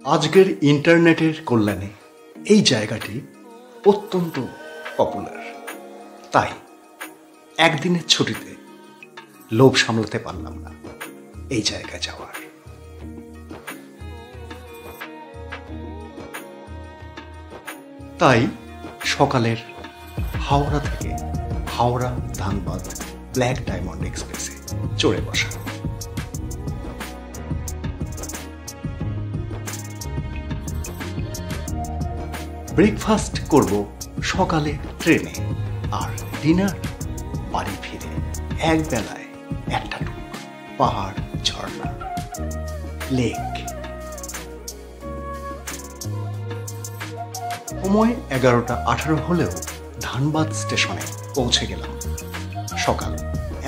আজকের ইন্টারনেটের কল্যাণে এই জায়গাটি অত্যন্ত পপুলার। তাই একদিনের ছুটিতে লোভ সামলাতে পারলাম না এই জায়গায় যাওয়ার। তাই সকালের হাওড়া থেকে হাওড়া ধানবাদ ব্ল্যাক ডায়মন্ড এক্সপ্রেসে চড়ে বসা। ব্রেকফাস্ট করব সকালে ট্রেনে, আর ডিনার বাড়ি ফিরে এক বেলায় একটা টুক পাহাড়, ঝর্ণা, লেক। সময় 11:18 হলেও ধানবাদ স্টেশনে পৌঁছে গেলাম সকাল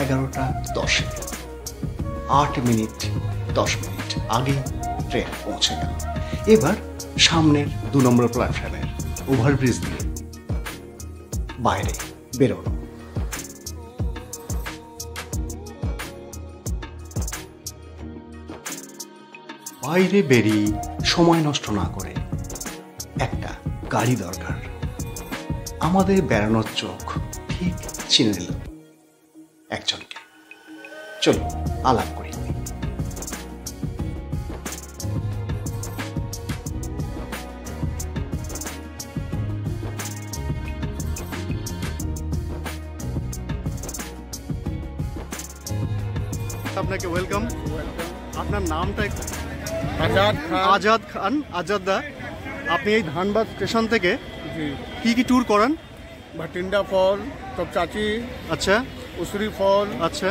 11:10। 8 মিনিট 10 মিনিট আগে ট্রেন পৌঁছে গেল। এবার সামনের 2 নম্বর প্ল্যাটফর্মের ওভারব্রিজ দিয়ে বাইরে বেরোনো। বাইরে বেরিয়ে সময় নষ্ট না করে একটা গাড়ি দরকার। আমাদের বেড়ানোর চোখ ঠিক চিনে নিল একজনকে। চলো আলাপ করি। আপনাকে ওয়েলকাম। আপনার নামটা একটু? আজাদ খান। আজাদ দা, আপনি এই ধানবাদ স্টেশন থেকে কি কি ট্যুর করান? भटिंडा फॉल, तपचाची, अच्छा, उसरी फॉल, अच्छा,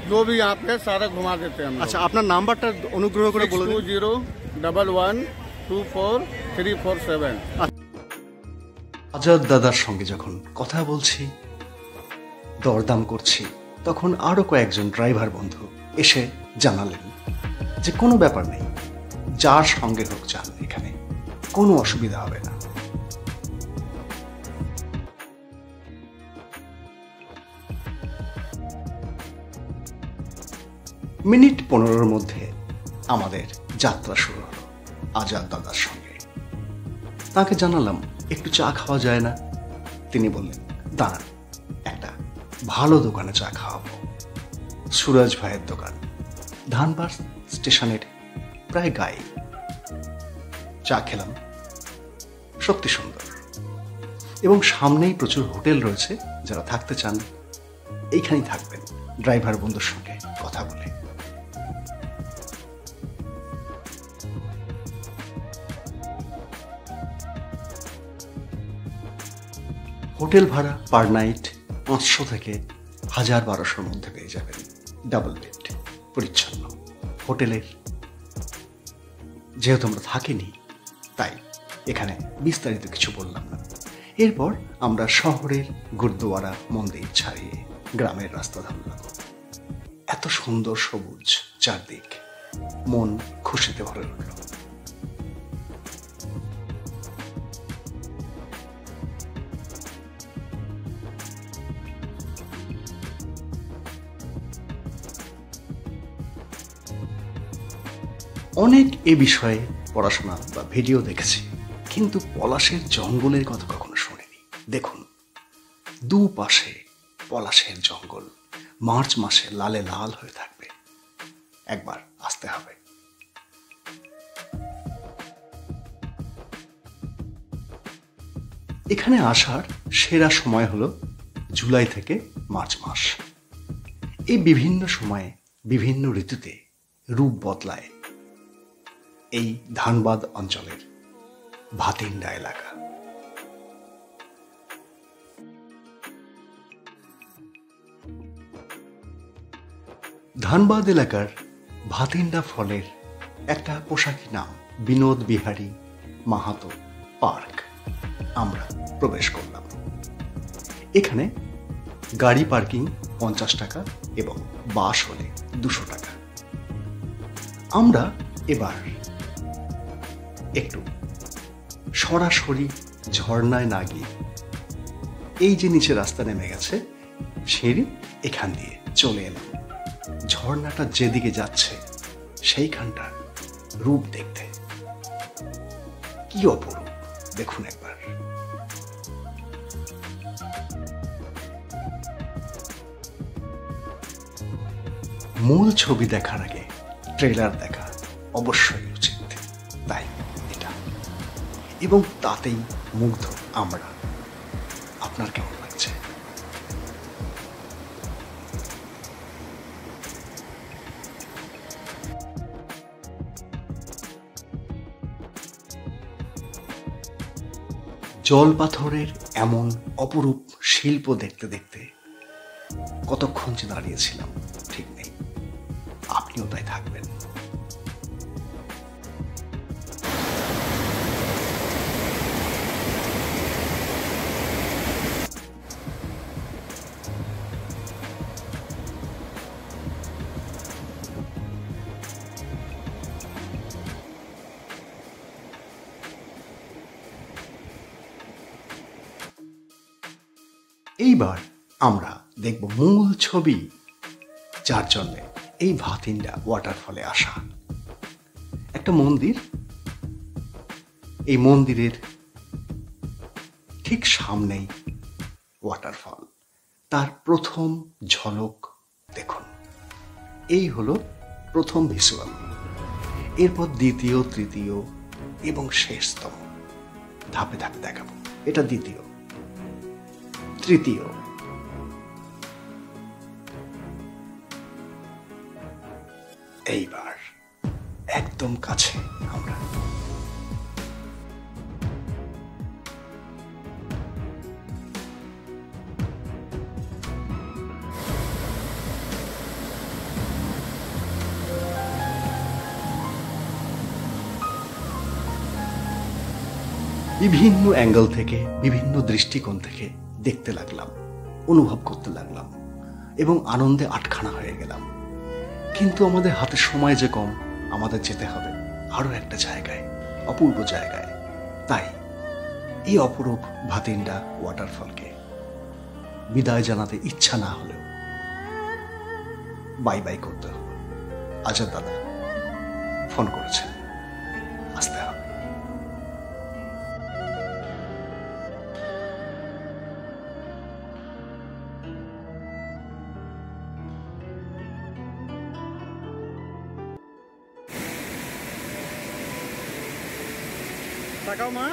जो भी यहाँ पे सारा घुमा देते हैं हम। আচ্ছা, আপনার নাম্বারটা অনুগ্রহ করে বলে দিন। 6201124347। আজাদ দাদার সঙ্গে যখন কথা বলছি, দরদাম করছি, তখন আরো কয়েকজন ড্রাইভার বন্ধু এসে জানালেন যে কোনো ব্যাপার নেই, যার সঙ্গে হোক যান, এখানে কোনো অসুবিধা হবে না। মিনিট 15-র মধ্যে আমাদের যাত্রা শুরু হলো আজাদ দাদার সঙ্গে। তাকে জানালাম একটু চা খাওয়া যায় না? তিনি বললেন, দাঁড়ান, একটা ভালো দোকানে চা খাওয়াবো। সুরজ ভাইয়ের দোকান, ধানবাদ স্টেশনের প্রায় গায়ে। চা খেলাম, সত্যি সুন্দর, এবং সামনেই প্রচুর হোটেল রয়েছে। যারা থাকতে চান এইখানেই থাকবেন ড্রাইভার বন্ধুর সঙ্গে কথা বলে। হোটেল ভাড়া পার নাইট 500 থেকে 1000-1200-র মধ্যে পেয়ে যাবেন। ডাবল বেড, পরিচ্ছন্ন হোটেলের। যেহেতু আমরা থাকিনি, তাই এখানে বিস্তারিত কিছু বললাম না। এরপর আমরা শহরের গুরুদুয়ারা মন্দির ছাড়িয়ে গ্রামের রাস্তা ধরলাম। এত সুন্দর সবুজ চারদিক, মন খুশিতে ভরে উঠল। অনেক এ বিষয়ে পড়াশোনা বা ভিডিও দেখেছি, কিন্তু পলাশের জঙ্গলের কথা কখনো শুনিনি। দেখুন, দুপাশে পলাশের জঙ্গল, মার্চ মাসে লালে লাল হয়ে থাকবে। একবার আসতে হবে। এখানে আসার সেরা সময় হলো জুলাই থেকে মার্চ মাস। এই বিভিন্ন সময়ে বিভিন্ন ঋতুতে রূপ বদলায় এই ধানবাদ অঞ্চলের ভাতিন্ডা এলাকা। ধানবাদ এলাকার ভাতিন্ডা ফলের একটা পোশাকি নাম বিনোদ বিহারী মাহাতো পার্ক। আমরা প্রবেশ করলাম। এখানে গাড়ি পার্কিং 50 টাকা এবং বাস হলে 200 টাকা। আমরা এবার একটু সরাসরি ঝর্ণায় না গিয়ে, এই যে নিচে রাস্তা নেমে গেছে সিঁড়ি, এখান দিয়ে চলে এলাম ঝর্ণাটা যেদিকে যাচ্ছে সেইখানটার রূপ দেখতে। কি অপরূপ দেখুন একবার। মূল ছবি দেখার আগে ট্রেলার দেখা অবশ্যই উচিত, তাই এটা, এবং তাতেই মুগ্ধ আমরা। আপনার কেমন লাগছে? জল পাথরের এমন অপরূপ শিল্প দেখতে দেখতে কতক্ষণ যে দাঁড়িয়েছিলাম ঠিক নেই। আপনিও তাই থাকবেন। এইবার আমরা দেখব মূল ছবি, যার জন্য এই ভাতিন্ডা ওয়াটারফলে আসা। একটা মন্দির, এই মন্দিরের ঠিক সামনেই ওয়াটারফল। তার প্রথম ঝলক দেখুন। এই হলো প্রথম ভিজুয়াল, এরপর দ্বিতীয়, তৃতীয় এবং শেষতম ধাপে ধাপে দেখাবো। এটা দ্বিতীয়, তৃতীয়, এইবার একদম কাছে আমরা। বিভিন্ন অ্যাঙ্গেল থেকে, বিভিন্ন দৃষ্টিকোণ থেকে দেখতে লাগলাম, অনুভব করতে লাগলাম এবং আনন্দে আটখানা হয়ে গেলাম। কিন্তু আমাদের হাতে সময় যে কম, আমাদের যেতে হবে আরো একটা জায়গায়, অপূর্ব জায়গায়। তাই এই অপরূপ ভাতিন্ডা ওয়াটারফলকে বিদায় জানাতে ইচ্ছা না হলেও বাই বাই করতে হবে। আজাদ দাদা ফোন করেছেন, আসতে হবে। তাকাও মা।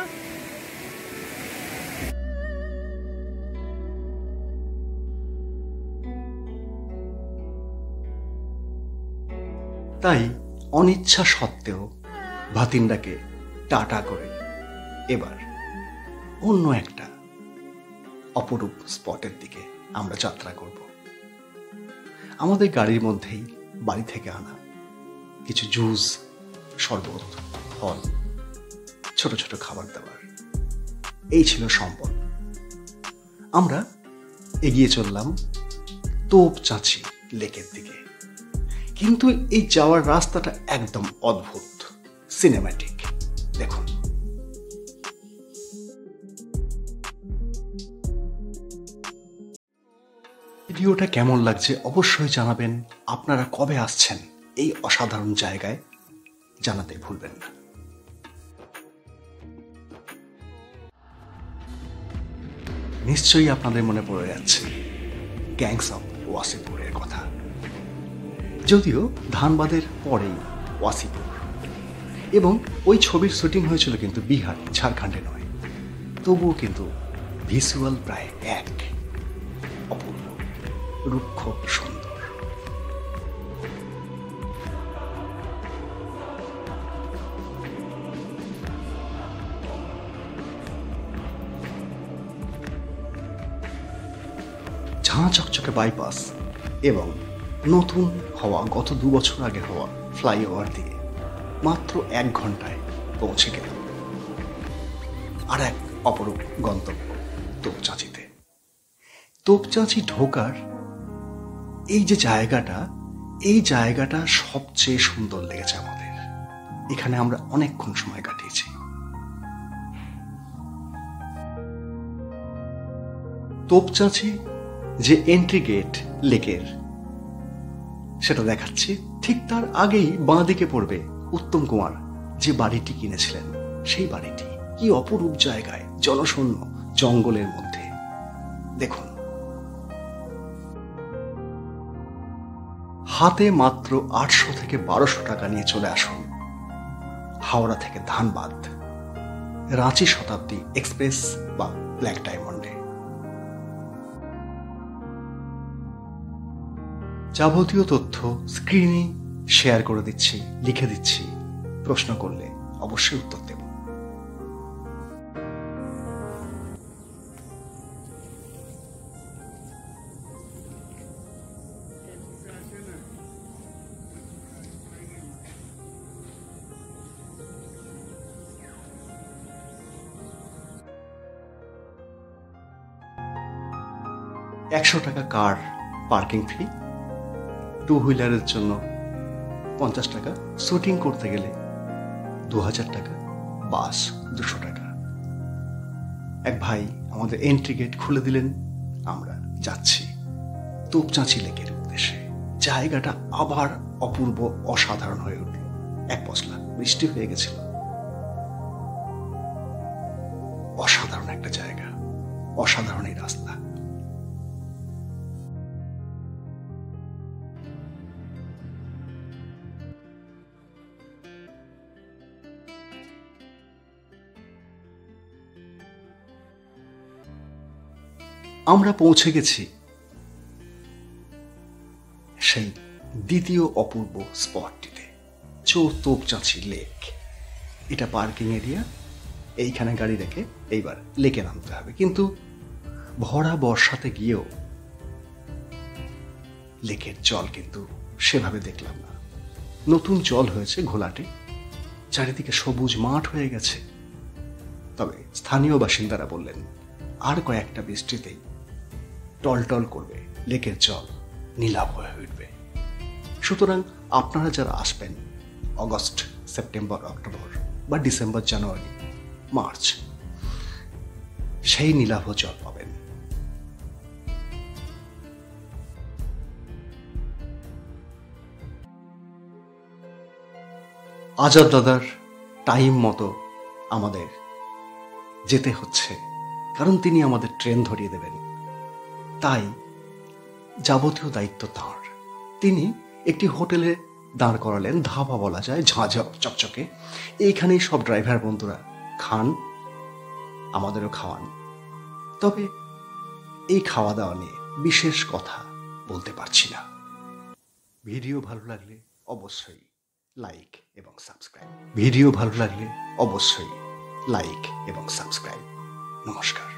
তাই অনিচ্ছা সত্ত্বেও ভাতিন্ডাকে টাটা করে এবার অন্য একটা অপরূপ স্পটের দিকে আমরা যাত্রা করব। আমাদের গাড়ির মধ্যেই বাড়ি থেকে আনা কিছু জুস, শরবত, ফল, ছোট ছোট খাবার দাবার, এই ছিল সম্পদ। আমরা এগিয়ে চললাম তোপচাঁচি লেকের দিকে। কিন্তু এই যাওয়ার রাস্তাটা একদম অদ্ভুত, সিনেম্যাটিক। দেখুন, ভিডিওটা কেমন লাগছে অবশ্যই জানাবেন। আপনারা কবে আসছেন এই অসাধারণ জায়গায় জানাতে ভুলবেন না। নিশ্চয়ই আপনাদের মনে পড়ে যাচ্ছে গ্যাংস অফ ওয়াসিপুরের কথা। যদিও ধানবাদের পরেই ওয়াসিপুর, এবং ওই ছবির শুটিং হয়েছিল কিন্তু বিহার, ঝাড়খণ্ডে নয়। তবুও কিন্তু ভিজুয়াল প্রায় এক, অপূর্ব, রুক্ষ, সুন্দর। ঝাঁ চকচকে বাইপাস এবং নতুন হওয়া, গত 2 বছর আগে হওয়া ফ্লাইওভার দিয়ে মাত্র 1 ঘন্টায় পৌঁছে গেলাম আর এক অপরূপ গন্তব্য তোপচাঁচিতে। তোপচাঁচি ঢোকার এই যে জায়গাটা, এই জায়গাটা সবচেয়ে সুন্দর লেগেছে আমাদের। এখানে আমরা অনেকক্ষণ সময় কাটিয়েছি। তোপচাঁচি যে এন্ট্রি গেট লেকের, সেটা দেখাচ্ছি। ঠিক তার আগেই বাঁ দিকে পড়বে উত্তম কুমার যে বাড়িটি কিনেছিলেন সেই বাড়িটি কি অপরূপ জায়গায়, জনশূন্য জঙ্গলের মধ্যে। দেখুন, হাতে মাত্র 800 থেকে 1200 টাকা নিয়ে চলে আসুন হাওড়া থেকে ধানবাদ, রাঁচি শতাব্দী এক্সপ্রেস বা ব্ল্যাক ডায়মন্ডে। যাবতীয় তথ্য স্ক্রিনে শেয়ার করে দিচ্ছি, লিখে দিচ্ছি। প্রশ্ন করলে অবশ্যই উত্তর দেব। $100 কার পার্কিং ফি, 2 হুইলারের জন্য 50 টাকা, শুটিং করতে গেলে 2000 টাকা, বাস 200 টাকা। এক ভাই আমাদের এন্ট্রি গেট খুলে দিলেন, আমরা যাচ্ছি তোপচাঁচি লেকের উদ্দেশ্যে। জায়গাটা আবার অপূর্ব, অসাধারণ হয়ে উঠল। এক পশলা বৃষ্টি হয়ে গেছিল। অসাধারণ একটা জায়গা, অসাধারণ এই রাস্তা। আমরা পৌঁছে গেছি সেই দ্বিতীয় অপূর্ব স্পটটিতে, তোপচাঁচি লেক। এটা পার্কিং এরিয়া। এইখানে গাড়ি রেখে এইবার লেকে নামতে হবে। কিন্তু ভরা বর্ষাতে গিয়েও লেকের জল কিন্তু সেভাবে দেখলাম না। নতুন জল হয়েছে ঘোলাটে, চারিদিকে সবুজ মাঠ হয়ে গেছে। তবে স্থানীয় বাসিন্দারা বললেন আর কয়েকটা বৃষ্টিতেই টলটল করবে, লেকের জল নীলাভ হয়ে উঠবে। সুতরাং আপনারা যারা আসবেন অগস্ট, সেপ্টেম্বর, অক্টোবর বা ডিসেম্বর, জানুয়ারি, মার্চ, সেই নীলাভ জল পাবেন। আজাদ দাদার টাইম মতো আমাদের যেতে হচ্ছে, কারণ তিনি আমাদের ট্রেন ধরিয়ে দেবেন। তাই যাবতীয় দায়িত্ব তাঁর। তিনি একটি হোটেলে দাঁড় করালেন, ধাবা বলা যায়, ঝাঁঝা চকচকে। এইখানেই সব ড্রাইভার বন্ধুরা খান, আমাদেরও খাওয়ান। তবে এই খাওয়া দাওয়া নিয়ে বিশেষ কথা বলতে পারছি না। ভিডিও ভালো লাগলে অবশ্যই লাইক এবং সাবস্ক্রাইব। ভিডিও ভালো লাগলে অবশ্যই লাইক এবং সাবস্ক্রাইব। নমস্কার।